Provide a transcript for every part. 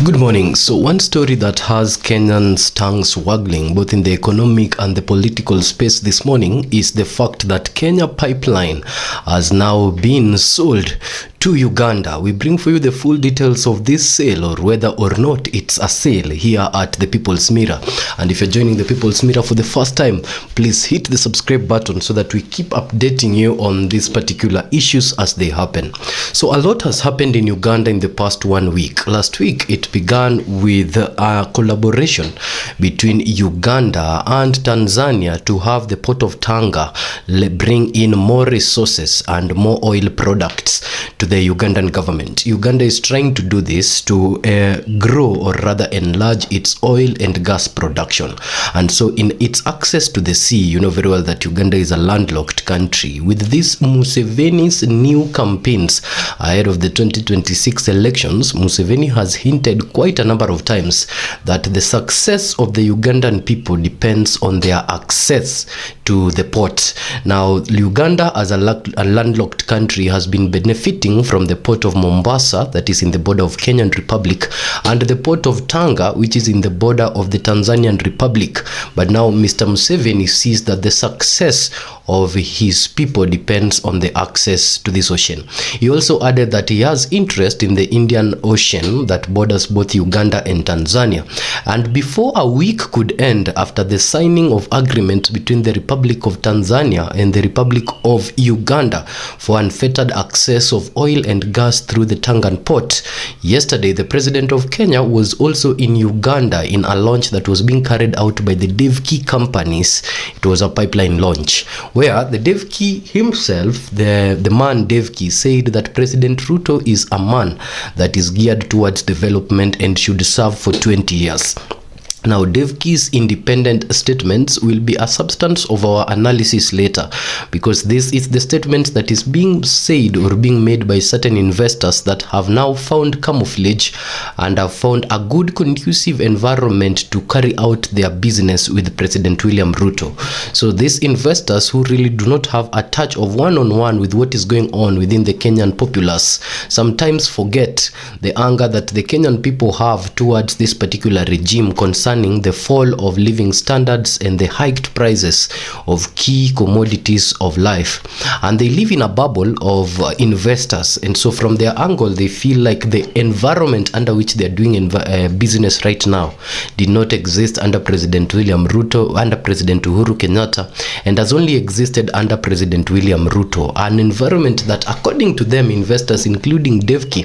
Good morning. So one story that has Kenyans' tongues waggling both in the economic and the political space this morning is the fact that Kenya Pipeline has now been sold to Uganda. We bring for you the full details of this sale, or whether or not it's a sale, here at the People's Mirror. And if you're joining the People's Mirror for the first time, please hit the subscribe button so that we keep updating you on these particular issues as they happen. So a lot has happened in Uganda in the past 1 week. Last week it began with a collaboration between Uganda and Tanzania to have the port of Tanga bring in more resources and more oil products to the Ugandan government. Uganda is trying to do this to grow, or rather enlarge, its oil and gas production. And so in its access to the sea, you know very well that Uganda is a landlocked country. With this Museveni's new campaigns ahead of the 2026 elections, Museveni has hinted quite a number of times that the success of the Ugandan people depends on their access to the port. Now, Uganda as a landlocked country has been benefiting from the port of Mombasa, that is in the border of Kenyan Republic, and the port of Tanga, which is in the border of the Tanzanian Republic. But now Mr. Museveni sees that the success of his people depends on the access to this ocean. He also added that he has interest in the Indian Ocean that borders both Uganda and Tanzania. And before a week could end after the signing of agreement between the Republic of Tanzania and the Republic of Uganda for unfettered access of oil and gas through the Tangan port, yesterday the President of Kenya was also in Uganda in a launch that was being carried out by the Devki companies. It was a pipeline launch where the Devki himself, the man Devki, said that President Ruto is a man that is geared towards development and should serve for 20 years. Now, Devki's independent statements will be a substance of our analysis later, because this is the statement that is being said or being made by certain investors that have now found camouflage and have found a good conducive environment to carry out their business with President William Ruto. So these investors who really do not have a touch of one-on-one with what is going on within the Kenyan populace sometimes forget the anger that the Kenyan people have towards this particular regime concerning the fall of living standards and the hiked prices of key commodities of life. And they live in a bubble of investors, and so from their angle they feel like the environment under which they are doing business right now did not exist under President William Ruto, under President Uhuru Kenyatta, and has only existed under President William Ruto. An environment that, according to them, investors, including Devki,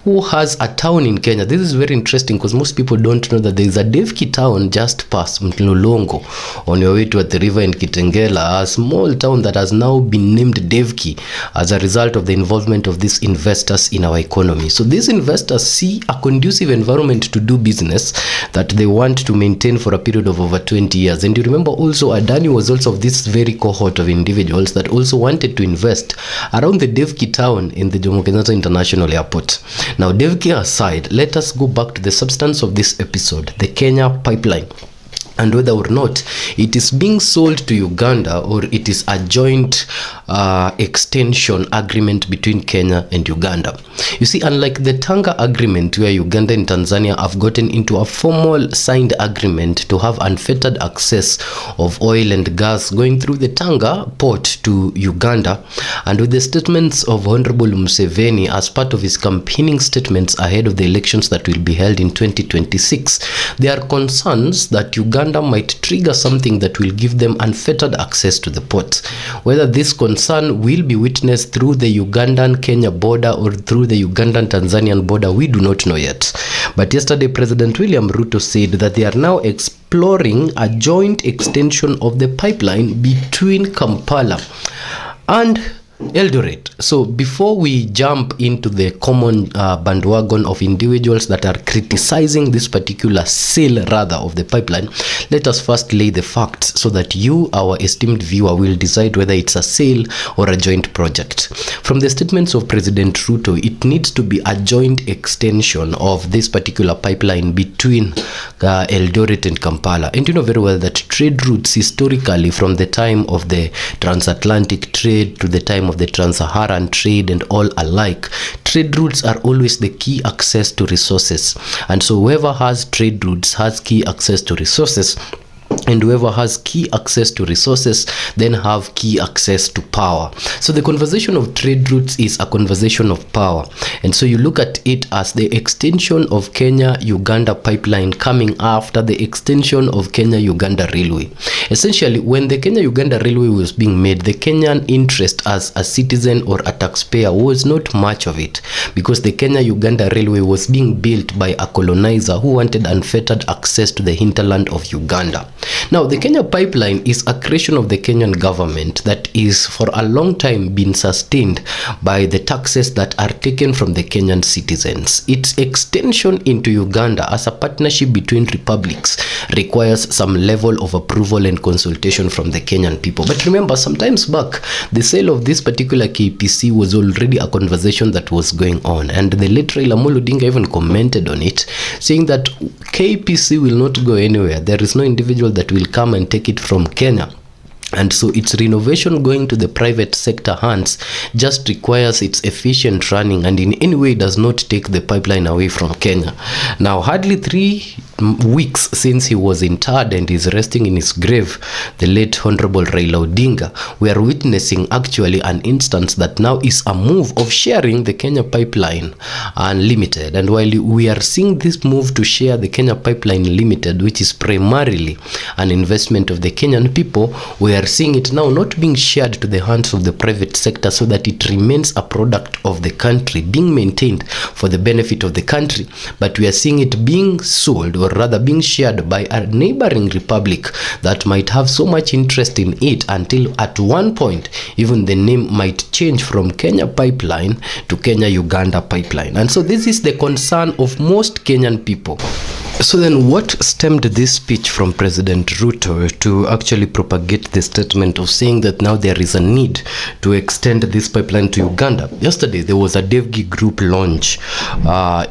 who has a town in Kenya. This is very interesting because most people don't know that there is a Devki town just past Mlolongo on your way to the river in Kitengela, a small town that has now been named Devki as a result of the involvement of these investors in our economy. So these investors see a conducive environment to do business that they want to maintain for a period of over 20 years. And you remember also Adani was also of this very cohort of individuals that also wanted to invest around the Devki town in the Jomo Kenyatta International Airport. Now, Devki aside, let us go back to the substance of this episode, the Kenya Pipeline, and whether or not it is being sold to Uganda or it is a joint extension agreement between Kenya and Uganda. You see, unlike the Tanga agreement where Uganda and Tanzania have gotten into a formal signed agreement to have unfettered access of oil and gas going through the Tanga port to Uganda, and with the statements of Honorable Museveni as part of his campaigning statements ahead of the elections that will be held in 2026, there are concerns that Uganda might trigger something that will give them unfettered access to the port. Whether this concern will be witnessed through the Ugandan-Kenya border or through the Ugandan-Tanzanian border, we do not know yet. But yesterday, President William Ruto said that they are now exploring a joint extension of the pipeline between Kampala and Eldoret. So before we jump into the common bandwagon of individuals that are criticizing this particular sale rather of the pipeline, let us first lay the facts so that you, our esteemed viewer, will decide whether it's a sale or a joint project. From the statements of President Ruto, it needs to be a joint extension of this particular pipeline between Eldoret and Kampala. And you know very well that trade routes historically, from the time of the transatlantic trade to the time time of the trans-Saharan trade and all alike, trade routes are always the key access to resources. And so whoever has trade routes has key access to resources, and whoever has key access to resources then have key access to power. So the conversation of trade routes is a conversation of power, and so you look at it as the extension of Kenya-Uganda pipeline coming after the extension of Kenya-Uganda railway. Essentially, when the Kenya-Uganda railway was being made, the Kenyan interest as a citizen or a taxpayer was not much of it, because the Kenya-Uganda railway was being built by a colonizer who wanted unfettered access to the hinterland of Uganda. Now, the Kenya pipeline is a creation of the Kenyan government that is for a long time been sustained by the taxes that are taken from the Kenyan citizens. Its extension into Uganda as a partnership between republics requires some level of approval and consultation from the Kenyan people. But remember, sometimes back, the sale of this particular KPC was already a conversation that was going on, and the late Raila Amolo Odinga even commented on it, saying that KPC will not go anywhere. There is no individual that will come and take it from Kenya. And so its renovation going to the private sector hands just requires its efficient running, and in any way does not take the pipeline away from Kenya. Now, hardly 3 weeks since he was interred and is resting in his grave, the late Honorable Raila Odinga, we are witnessing actually an instance that now is a move of sharing the Kenya pipeline unlimited. And while we are seeing this move to share the Kenya pipeline limited, which is primarily an investment of the Kenyan people, we are seeing it now not being shared to the hands of the private sector so that it remains a product of the country, being maintained for the benefit of the country, but we are seeing it being sold, or rather being shared by a neighboring republic that might have so much interest in it until at one point even the name might change from Kenya Pipeline to Kenya-Uganda Pipeline. And so this is the concern of most Kenyan people. So then what stemmed this speech from President Ruto to actually propagate the statement of saying that now there is a need to extend this pipeline to Uganda? Yesterday there was a Devgi Group launch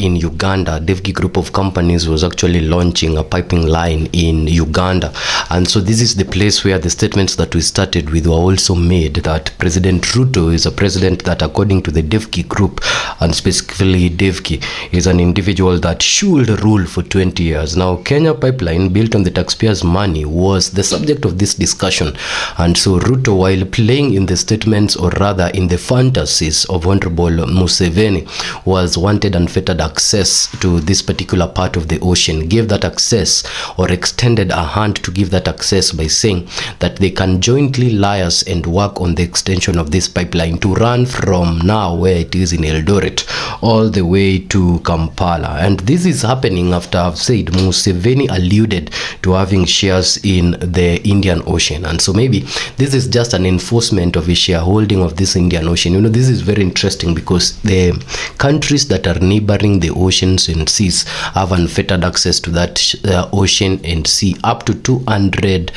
in Uganda. Devgi Group of companies was actually launching a piping line in Uganda, and so this is the place where the statements that we started with were also made, that President Ruto is a president that, according to the Devgi Group, and specifically Devgi, is an individual that should rule for 20 years. Now, Kenya Pipeline, built on the taxpayers' money, was the subject of this discussion, and so Ruto, while playing in the statements, or rather in the fantasies of Honorable Museveni, was wanted unfettered access to this particular part of the ocean, gave that access, or extended a hand to give that access by saying that they can jointly liaise and work on the extension of this pipeline to run from now where it is in Eldoret all the way to Kampala. And this is happening after I've said Museveni alluded to having shares in the Indian Ocean, and so maybe this is just an enforcement of his shareholding of this Indian Ocean. You know, this is very interesting because the countries that are neighboring the oceans and seas have unfettered access to that ocean and sea up to 200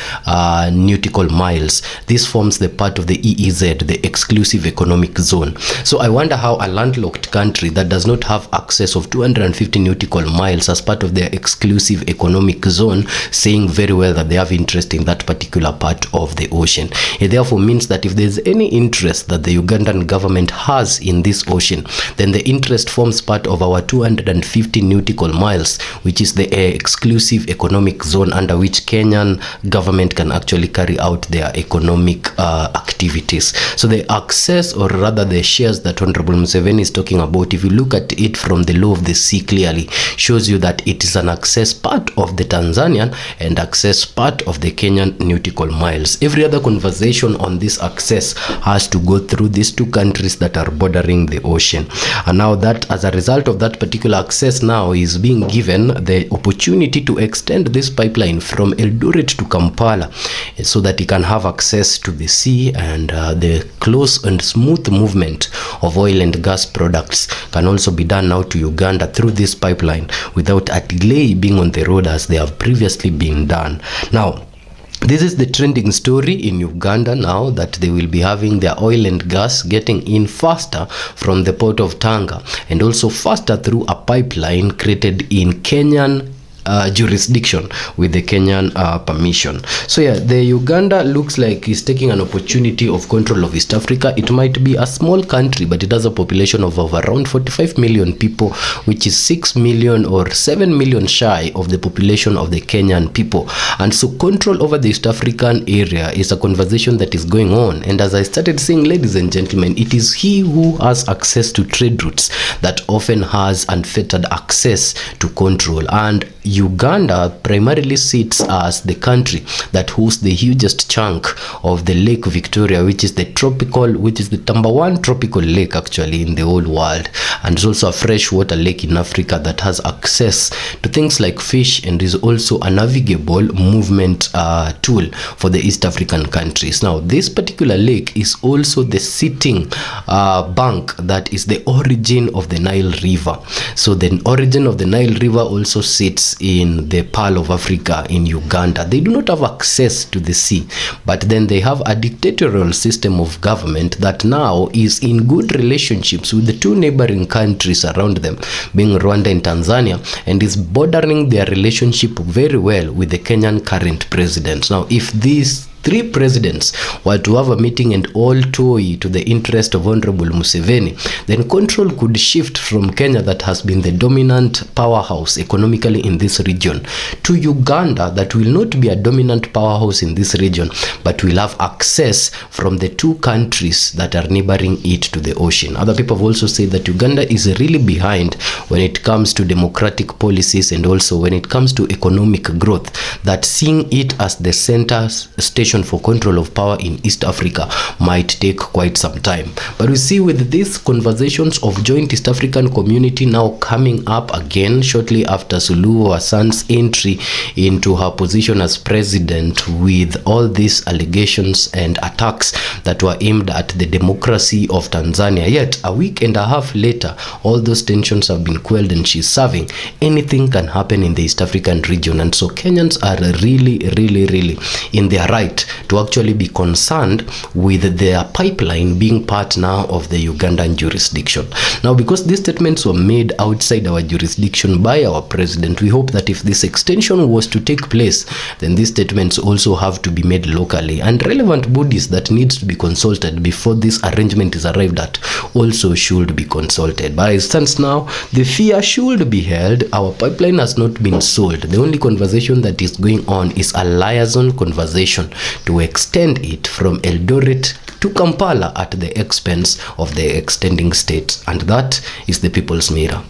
nautical miles. This forms the part of the EEZ, the exclusive economic zone. So I wonder how a landlocked country that does not have access of 250 nautical miles as part of their exclusive economic zone, saying very well that they have interest in that particular part of the ocean. It therefore means that if there's any interest that the Ugandan government has in this ocean, then the interest forms part of our 250 nautical miles, which is the exclusive economic zone under which Kenyan government can actually carry out their economic activities. So the access, or rather the shares that Honorable Museveni is talking about, if you look at it from the law of the sea clearly, shows you that it is an access part of the Tanzanian and access part of the Kenyan nautical miles. Every other conversation on this access has to go through these two countries that are bordering the ocean. And now that, as a result of that particular access, now is being given the opportunity to extend this pipeline from Eldoret to Kampala so that it can have access to the sea, and the close and smooth movement of oil and gas products can also be done now to Uganda through this pipeline without a delay being on the road as they have previously been done. Now, this is the trending story in Uganda now, that they will be having their oil and gas getting in faster from the port of Tanga, and also faster through a pipeline created in Kenyan jurisdiction with the Kenyan permission. So yeah, the Uganda looks like is taking an opportunity of control of East Africa. It might be a small country, but it has a population of around 45 million people, which is 6 million or 7 million shy of the population of the Kenyan people. And so control over the East African area is a conversation that is going on. And as I started saying, ladies and gentlemen, it is he who has access to trade routes that often has unfettered access to control. And Uganda primarily sits as the country that hosts the hugest chunk of the Lake Victoria, which is the number one tropical lake actually in the whole world, and it's also a freshwater lake in Africa that has access to things like fish, and is also a navigable movement tool for the East African countries. Now, this particular lake is also the sitting bank that is the origin of the Nile River. So the origin of the Nile River also sits in the Pearl of Africa in Uganda. They do not have access to the sea, but then they have a dictatorial system of government that now is in good relationships with the two neighboring countries around them, being Rwanda and Tanzania, and is bordering their relationship very well with the Kenyan current president. Now, if these three presidents were to have a meeting and all toy to the interest of Honorable Museveni, then control could shift from Kenya, that has been the dominant powerhouse economically in this region, to Uganda, that will not be a dominant powerhouse in this region, but will have access from the two countries that are neighboring it to the ocean. Other people have also said that Uganda is really behind when it comes to democratic policies and also when it comes to economic growth, that seeing it as the center station for control of power in East Africa might take quite some time. But we see with these conversations of joint East African community now coming up again shortly after Suluhu Hassan's entry into her position as president, with all these allegations and attacks that were aimed at the democracy of Tanzania. Yet a week and a half later, all those tensions have been quelled and she's serving. Anything can happen in the East African region, and so Kenyans are really in their right to actually be concerned with their pipeline being part now of the Ugandan jurisdiction. Now, because these statements were made outside our jurisdiction by our president, we hope that if this extension was to take place, then these statements also have to be made locally, and relevant bodies that needs to be consulted before this arrangement is arrived at also should be consulted. But as it stands now, the fear should be held. Our pipeline has not been sold. The only conversation that is going on is a liaison conversation to extend it from Eldoret to Kampala at the expense of the extending states, and that is the People's Mirror.